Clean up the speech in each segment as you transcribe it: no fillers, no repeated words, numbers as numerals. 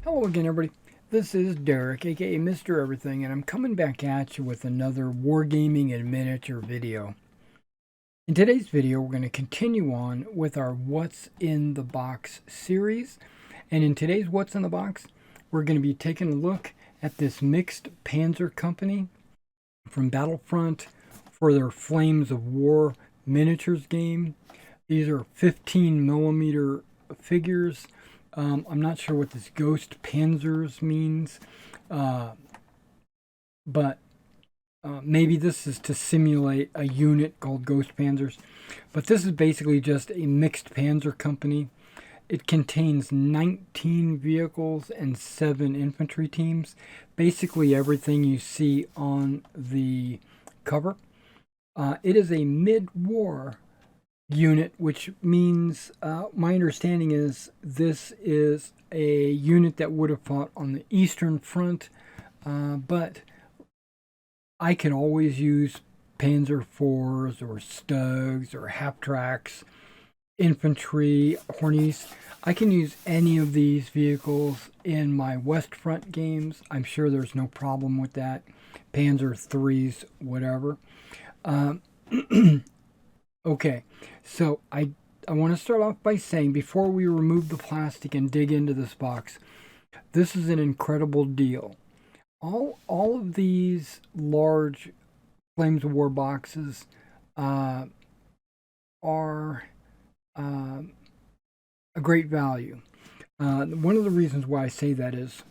Hello again, everybody. This is Derek, aka Mr. Everything, and I'm coming back at you with another Wargaming and miniature video. In today's video, we're going to continue on with our What's in the Box series. And in today's What's in the Box, we're going to be taking a look at this mixed Panzer company from Battlefront for their Flames of War miniatures game. These are 15 millimeter figures. I'm not sure what this Ghost Panzers means, but maybe this is to simulate a unit called Ghost Panzers. But this is basically just a mixed Panzer company. It contains 19 vehicles and 7 infantry teams. Basically everything you see on the cover. It is a mid-war unit, which means my understanding is this is a unit that would have fought on the Eastern Front, but I can always use Panzer IVs or Stugs or half-tracks, infantry, Hornies. I can use any of these vehicles in my West Front games. I'm sure there's no problem with that. Panzer IIIs, whatever. Okay, so I want to start off by saying, before we remove the plastic and dig into this box, this is an incredible deal. All of these large Flames of War boxes are a great value. One of the reasons why I say that is,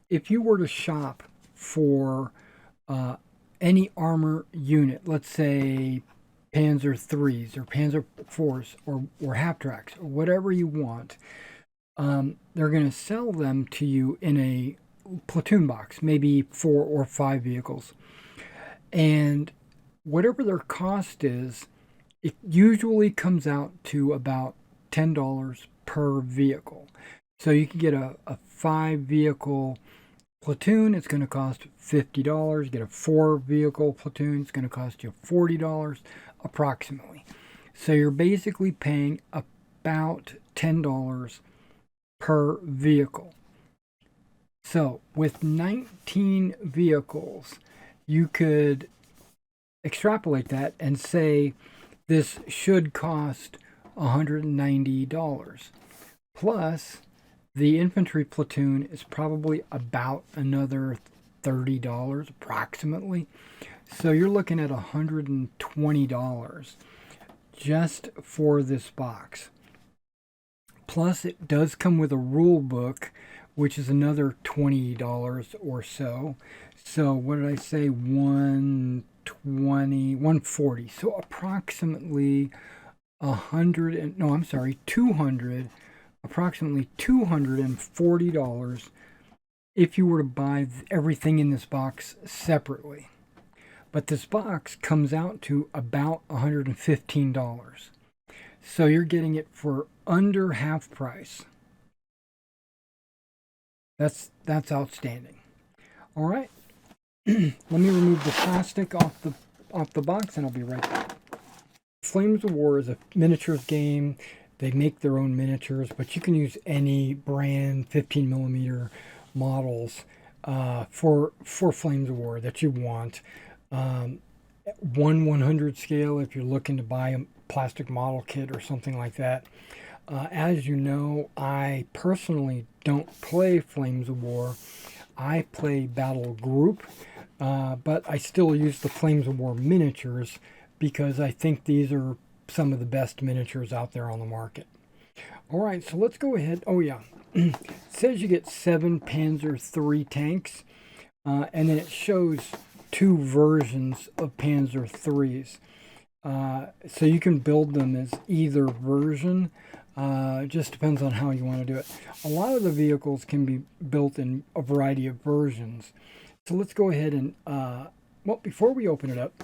if you were to shop for any armor unit, let's say Panzer IIIs or Panzer IVs or half-tracks or whatever you want, they're going to sell them to you in a platoon box, maybe 4 or 5 vehicles. And whatever their cost is, it usually comes out to about $10 per vehicle. So you can get a 5-vehicle platoon, it's going to cost $50. Get a 4-vehicle platoon, it's going to cost you $40 approximately. So you're basically paying about $10 per vehicle. So with 19 vehicles, you could extrapolate that and say this should cost $190. Plus, the infantry platoon is probably about another $30 approximately. So you're looking at $120 just for this box. Plus, it does come with a rule book, which is another $20 or so. So what did I say? 120, 140. So approximately 200, approximately $240 if you were to buy everything in this box separately. But this box comes out to about $115. So you're getting it for under half price. That's outstanding. All right. Let me remove the plastic off the box and I'll be right back. Flames of War is a miniatures game. They make their own miniatures, but you can use any brand 15 millimeter models for Flames of War that you want. 1/100 scale if you're looking to buy a plastic model kit or something like that. As you know, I personally don't play Flames of War. I play Battle Group, but I still use the Flames of War miniatures because I think these are some of the best miniatures out there on the market. All right, so let's go ahead. Oh yeah, it says you get 7 Panzer III tanks, and then it shows 2 versions of Panzer IIIs. So you can build them as either version. It just depends on how you want to do it. A lot of the vehicles can be built in a variety of versions. So let's go ahead and, well, before we open it up,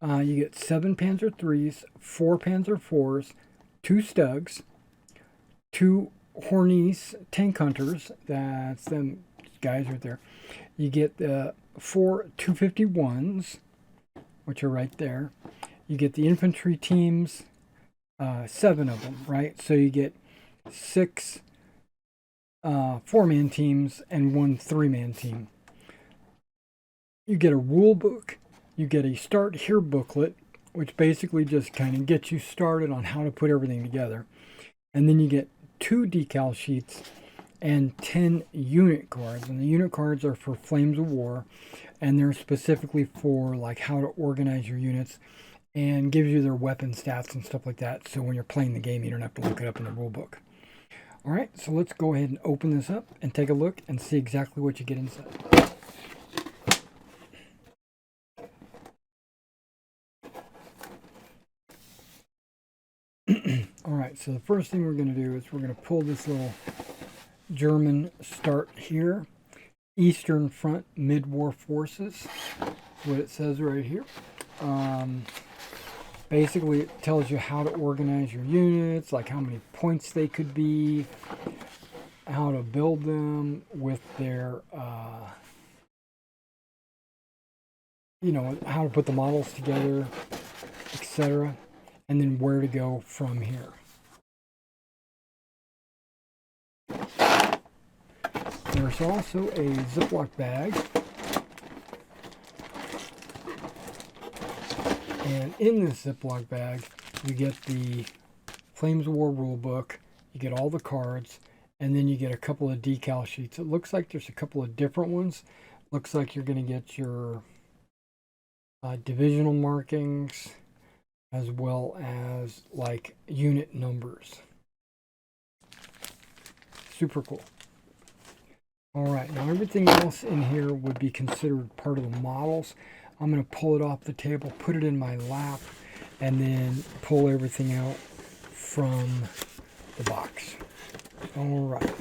you get 7 Panzer IIIs, 4 Panzer IVs, 2 Stugs, 2 Hornies tank hunters. That's them guys right there. You get the 4 251s, which are right there. You get the infantry teams, 7 of them, right? So you get 6 4-man teams and 1 3-man team. You get a rule book, you get a start here booklet, which basically just kind of gets you started on how to put everything together. And then you get 2 decal sheets and 10 unit cards. And the unit cards are for Flames of War, and they're specifically for like how to organize your units and gives you their weapon stats and stuff like that. So when you're playing the game, you don't have to look it up in the rule book. All right, so let's go ahead and open this up and take a look and see exactly what you get inside. All right, so the first thing we're going to do is we're going to pull this little German start here. Eastern Front Mid-War Forces, what it says right here. Basically, it tells you how to organize your units, like how many points they could be, how to build them with their, you know, how to put the models together, etc., and then where to go from here. There's also a Ziploc bag. And in this Ziploc bag, you get the Flames of War rulebook, you get all the cards, and then you get a couple of decal sheets. It looks like there's a couple of different ones. Looks like you're going to get your divisional markings as well as like unit numbers. Super cool. All right, now everything else in here would be considered part of the models. I'm going to pull it off the table, put it in my lap, and then pull everything out from the box. All right.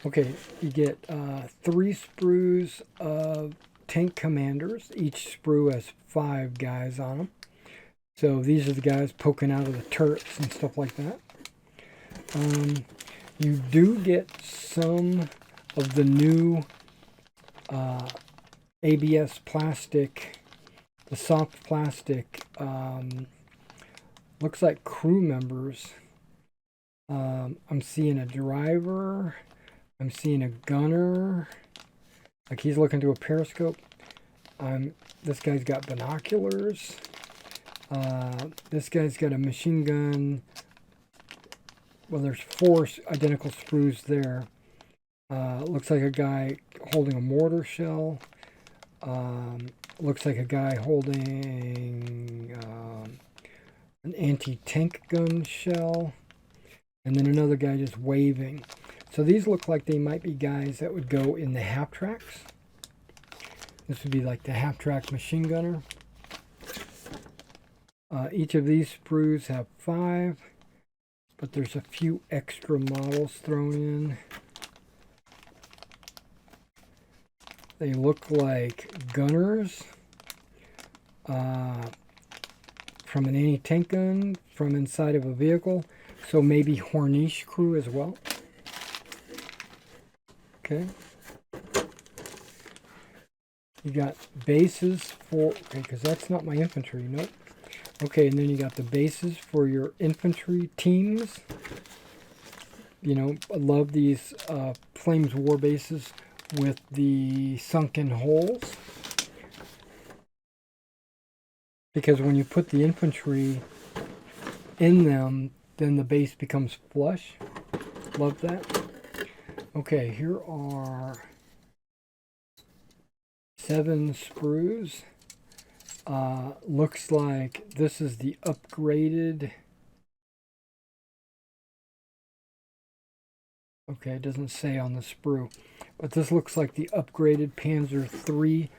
Okay, you get 3 sprues of tank commanders. Each sprue has 5 guys on them. So these are the guys poking out of the turrets and stuff like that. You do get some of the new ABS plastic, the soft plastic, looks like crew members. I'm seeing a driver, I'm seeing a gunner, like he's looking through a periscope. This guy's got binoculars. This guy's got a machine gun. Well, there's 4 identical sprues there. Looks like a guy holding a mortar shell. Looks like a guy holding an anti-tank gun shell. And then another guy just waving. So these look like they might be guys that would go in the half-tracks. This would be like the half-track machine gunner. Each of these sprues have 5. But there's a few extra models thrown in. They look like gunners from an anti-tank gun from inside of a vehicle. So maybe Horniche crew as well. Okay. You got bases for, okay, because that's not my infantry, nope. Okay, and then you got the bases for your infantry teams. You know, I love these Flames War bases with the sunken holes. Because when you put the infantry in them, then the base becomes flush. Love that. Okay, here are 7 sprues. Looks like this is the upgraded. Okay, it doesn't say on the sprue, but this looks like the upgraded Panzer III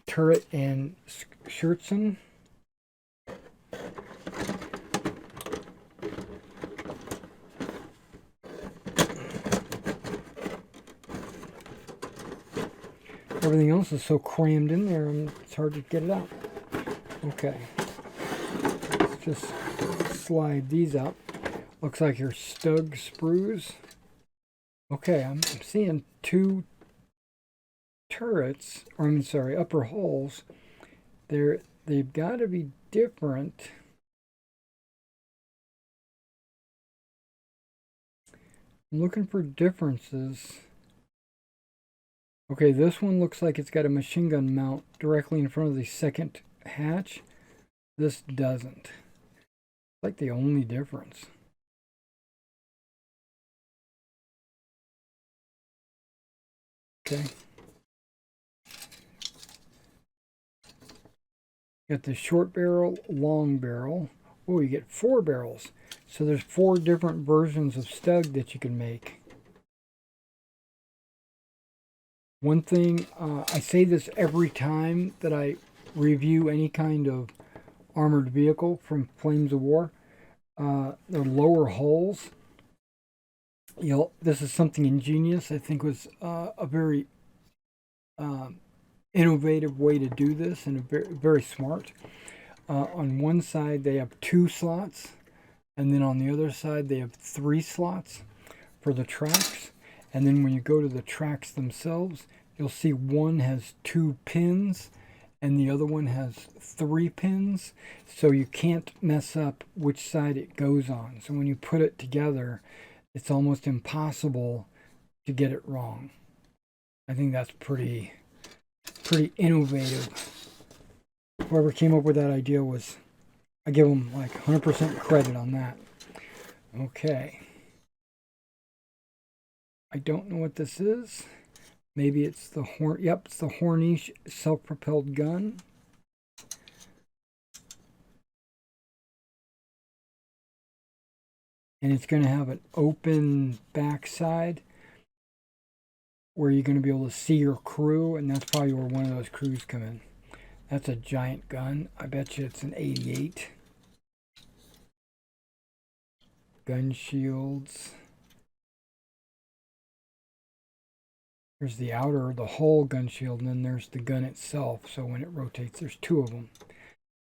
turret and Scherzen. Everything else is so crammed in there, and it's hard to get it out. Okay, let's just slide these out. Looks like your Stug sprues. Okay, I'm seeing 2 turrets, or I mean, sorry, upper hulls. They've got to be different. I'm looking for differences. Okay, this one looks like it's got a machine gun mount directly in front of the second hatch. This doesn't. It's like the only difference. Okay. Got the short barrel, long barrel. Oh, you get 4 barrels. So there's 4 different versions of Stug that you can make. One thing, I say this every time that I review any kind of armored vehicle from Flames of War. The lower hulls, this is something ingenious. I think was a very innovative way to do this, and very, very smart. On one side, they have 2 slots, and then on the other side, they have 3 slots for the tracks. And then when you go to the tracks themselves, you'll see one has 2 pins and the other one has 3 pins, so you can't mess up which side it goes on. So when you put it together, it's almost impossible to get it wrong. I think that's pretty innovative. Whoever came up with that idea I give them like 100% credit on that. Okay. I don't know what this is. Maybe it's the Yep, it's the Hornish self-propelled gun. And it's going to have an open backside where you're going to be able to see your crew, and that's probably where one of those crews come in. That's a giant gun. I bet you it's an 88. Gun shields. There's the whole gun shield, and then there's the gun itself. So when it rotates, there's 2 of them.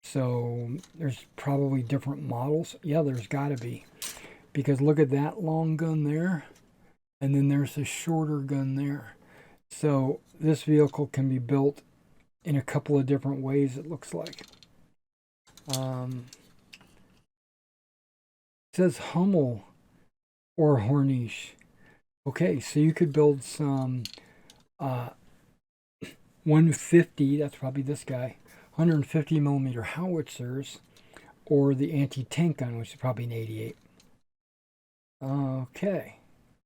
So there's probably different models. Yeah, there's got to be. Because look at that long gun there. And then there's a shorter gun there. So this vehicle can be built in a couple of different ways, it looks like. It says Hummel or Hornish. Okay, so you could build some 150, that's probably this guy, 150 millimeter howitzers, or the anti-tank gun, which is probably an 88. Okay,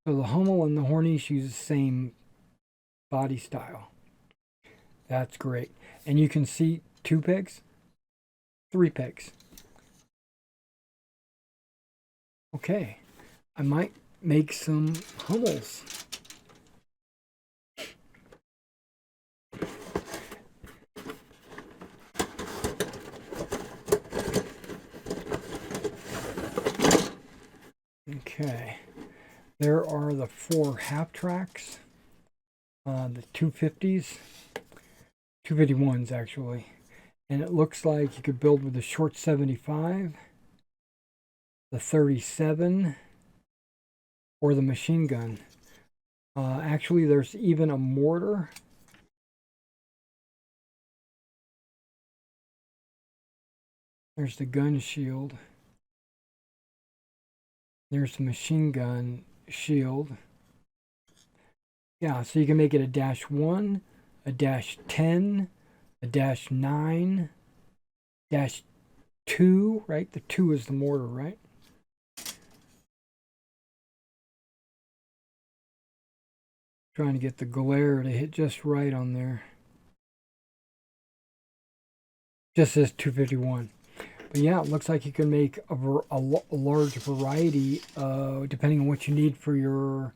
so the Hummel and the Hornish use the same body style. That's great. And you can see 2 pegs, 3 pegs. Okay, I might make some Hummels. Okay, there are the 4 half tracks, the 250s, 251s actually, and it looks like you could build with the short 75, the 37, or the machine gun. Actually, there's even a mortar. There's the gun shield. There's the machine gun shield. Yeah, so you can make it a -1, a -10, a -9, -2, right? The 2 is the mortar, right? Trying to get the glare to hit just right on there. Just says 251. But yeah, it looks like you can make a large variety depending on what you need for your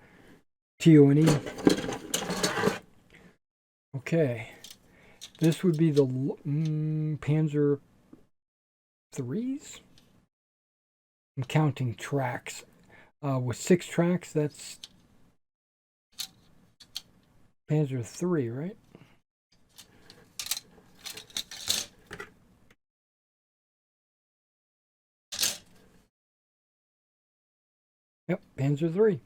TO&E. Okay. This would be the Panzer 3s. I'm counting tracks. With 6 tracks, that's Panzer 3, right? Yep, Panzer 3.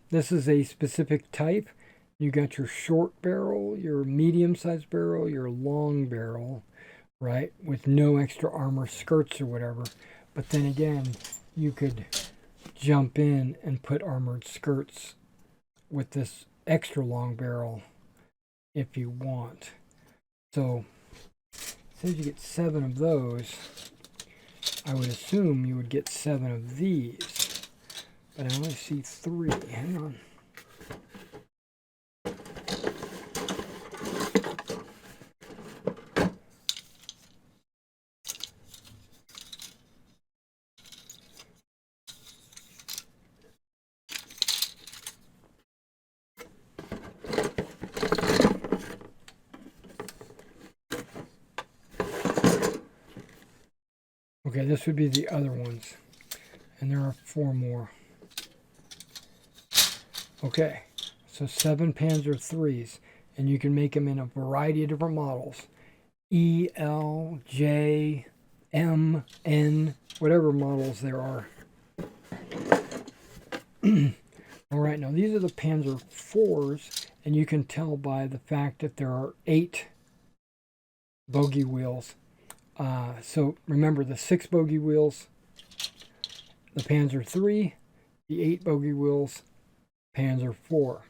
This is a specific type. You got your short barrel, your medium-sized barrel, your long barrel, right? With no extra armor skirts or whatever. But then again, you could jump in and put armored skirts with this extra long barrel if you want. So it says you get 7 of those. I would assume you would get 7 of these, but I only see 3. Hang on. Okay, this would be the other ones. And there are 4 more. Okay, so 7 Panzer IIIs. And you can make them in a variety of different models. E, L, J, M, N, whatever models there are. Alright, now these are the Panzer IVs. And you can tell by the fact that there are 8 bogey wheels. So remember the 6 bogey wheels, the Panzer III, the 8 bogey wheels, Panzer IV.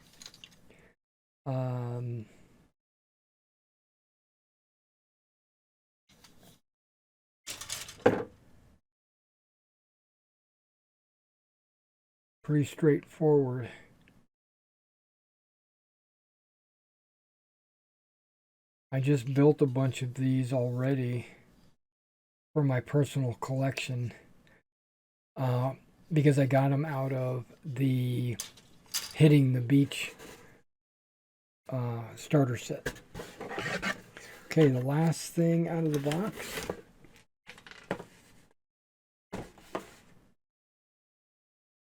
Pretty straightforward. I just built a bunch of these already for my personal collection because I got them out of the Hitting the Beach starter set. Okay, the last thing out of the box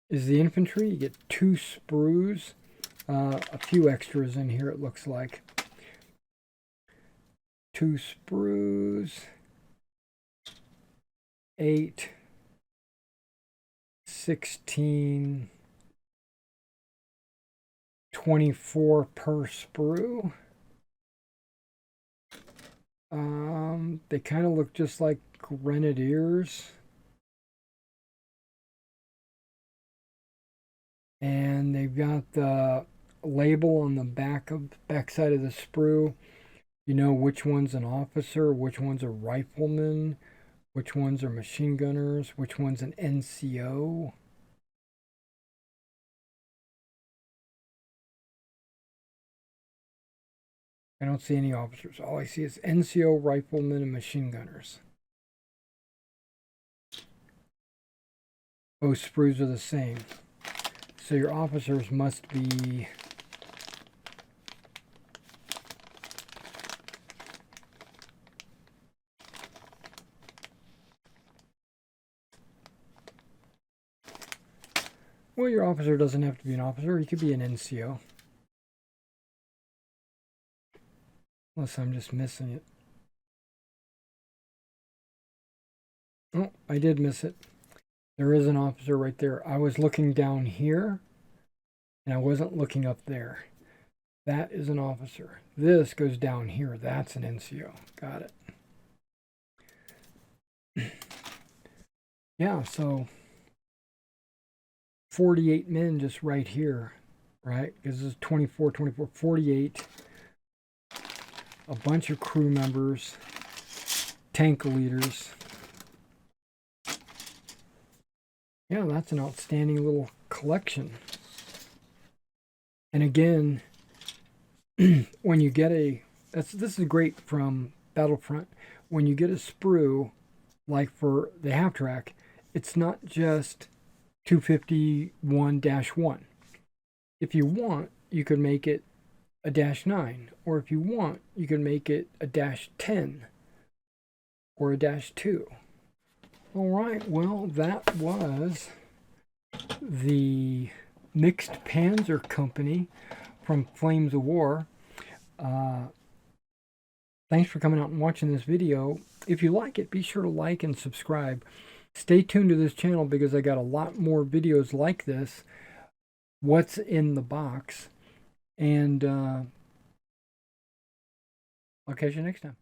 is the infantry. You get 2 sprues, a few extras in here it looks like. 2 sprues, 8, 16, 24 per sprue. They kind of look just like grenadiers. And they've got the label on the back side of the sprue. You know which one's an officer, which one's a rifleman, which ones are machine gunners, which one's an NCO. I don't see any officers. All I see is NCO, riflemen, and machine gunners. Both sprues are the same. So your officers must be well, your officer doesn't have to be an officer. He could be an NCO. Unless I'm just missing it. Oh, I did miss it. There is an officer right there. I was looking down here, and I wasn't looking up there. That is an officer. This goes down here. That's an NCO. Got it. Yeah, so 48 men just right here, right? Because this is 24, 24, 48. A bunch of crew members, tank leaders. Yeah, that's an outstanding little collection. And again, when you get this is great from Battlefront. When you get a sprue, like for the half track, it's not just 251-1. If you want, you could make it a -9, or if you want, you can make it a -10 or a -2. All right, well, that was the Mixed Panzer Company from Flames of War. Thanks for coming out and watching this video. If you like it, be sure to like and subscribe. Stay tuned to this channel because I got a lot more videos like this. What's in the box? And I'll catch you next time.